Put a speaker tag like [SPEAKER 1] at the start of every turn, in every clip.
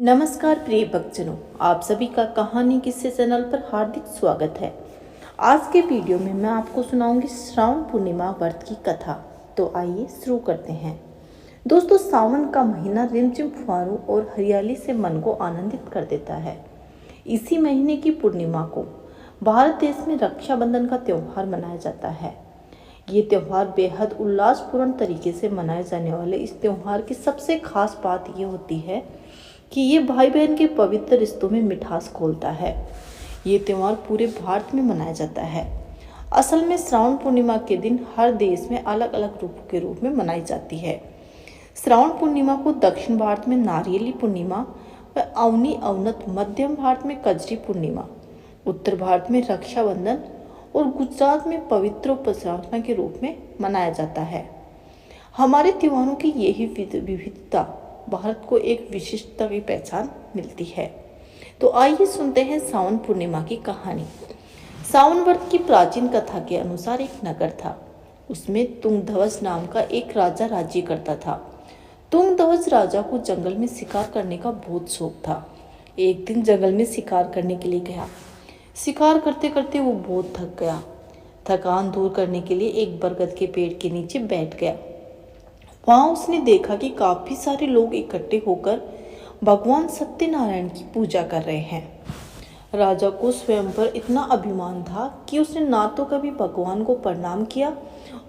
[SPEAKER 1] नमस्कार प्रिय भक्तजनों, आप सभी का कहानी किस्से चैनल पर हार्दिक स्वागत है। आज के वीडियो में मैं आपको सुनाऊंगी श्रावण पूर्णिमा व्रत की कथा। तो आइए शुरू करते हैं। दोस्तों, सावन का महीना रिमझिम फुहारों और हरियाली से मन को आनंदित कर देता है। इसी महीने की पूर्णिमा को भारत देश में रक्षाबंधन का त्यौहार मनाया जाता है। ये त्यौहार बेहद उल्लासपूर्ण तरीके से मनाए जाने वाले इस त्यौहार की सबसे खास बात ये होती है कि ये भाई बहन के पवित्र रिश्तों में मिठास घोलता है। ये त्यौहार पूरे भारत में मनाया जाता है। असल में श्रावण पूर्णिमा के दिन हर देश में अलग अलग रूपों के रूप में मनाई जाती है। श्रावण पूर्णिमा को दक्षिण भारत में नारियली पूर्णिमा व अवनी अवनत, मध्य भारत में कजरी पूर्णिमा, उत्तर भारत में रक्षाबंधन और गुजरात में पवित्र उपासना के रूप में मनाया जाता है। हमारे त्योहारों की यही विविधता भारत को एक विशिष्टता की पहचान मिलती है। तो आइए सुनते हैं सावन पूर्णिमा की कहानी। सावन व्रत की प्राचीन कथा के अनुसार एक नगर था। उसमें तुंगध्वज नाम का एक राजा राज्य करता था। तुंगध्वज राजा को जंगल में शिकार करने का बहुत शौक था। एक दिन जंगल में शिकार करने के लिए गया। शिकार करते करते वो बहुत थक गया। थकान दूर करने के लिए एक बरगद के पेड़ के नीचे बैठ गया। वहां उसने देखा कि काफी सारे लोग इकट्ठे होकर भगवान सत्यनारायण की पूजा कर रहे हैं। राजा को स्वयं पर इतना अभिमान था कि उसने ना तो कभी भगवान को प्रणाम किया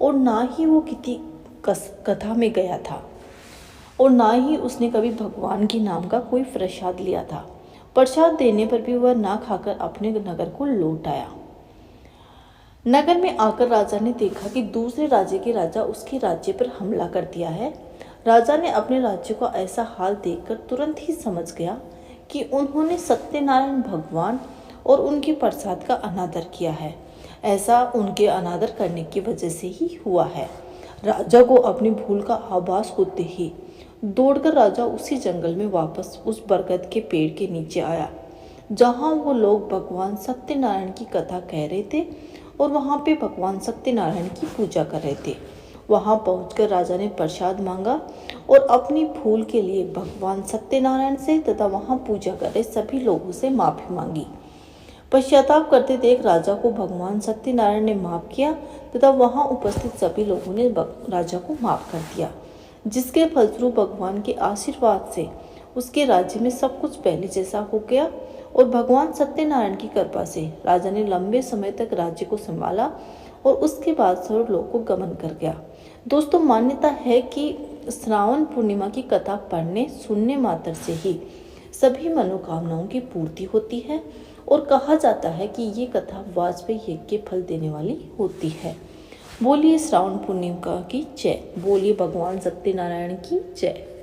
[SPEAKER 1] और ना ही वो किसी कथा में गया था और ना ही उसने कभी भगवान के नाम का कोई प्रसाद लिया था। प्रसाद देने पर भी वह ना खाकर अपने नगर को लौट आया। नगर में आकर राजा ने देखा कि दूसरे राज्य के राजा उसके राज्य पर हमला कर दिया है। राजा ने अपने राज्य का ऐसा हाल देखकर तुरंत ही समझ गया कि उन्होंने सत्यनारायण भगवान और उनके प्रसाद का अनादर किया है। ऐसा उनके अनादर करने की वजह से ही हुआ है। राजा को अपनी भूल का आभास होते ही दौड़कर राजा उसी जंगल में वापस उस बरगद के पेड़ के नीचे आया जहां वो लोग भगवान सत्यनारायण की कथा कह रहे थे और वहां पे भगवान सत्यनारायण की पूजा कर रहे थे। वहां पहुंचकर राजा ने प्रसाद मांगा और अपनी भूल के लिए भगवान सत्यनारायण से तथा वहां पूजा कर रहे सभी लोगों से माफी मांगी। पश्चाताप करते देख राजा को भगवान सत्यनारायण ने माफ किया तथा वहां उपस्थित सभी लोगों ने राजा को माफ कर दिया, जिसके फलस्वरूप भगवान के आशीर्वाद से उसके राज्य में सब कुछ पहले जैसा हो गया और भगवान सत्यनारायण की कृपा से राजा ने लंबे समय तक राज्य को संभाला और उसके बाद सर्व लोक को गमन कर गया। दोस्तों, मान्यता है कि श्रावण पूर्णिमा की कथा पढ़ने सुनने मात्र से ही सभी मनोकामनाओं की पूर्ति होती है और कहा जाता है कि ये कथा वाजपेयी यज्ञ के फल देने वाली होती है। बोलिए श्रावण पूर्णिमा की जय। बोलिए भगवान सत्यनारायण की जय।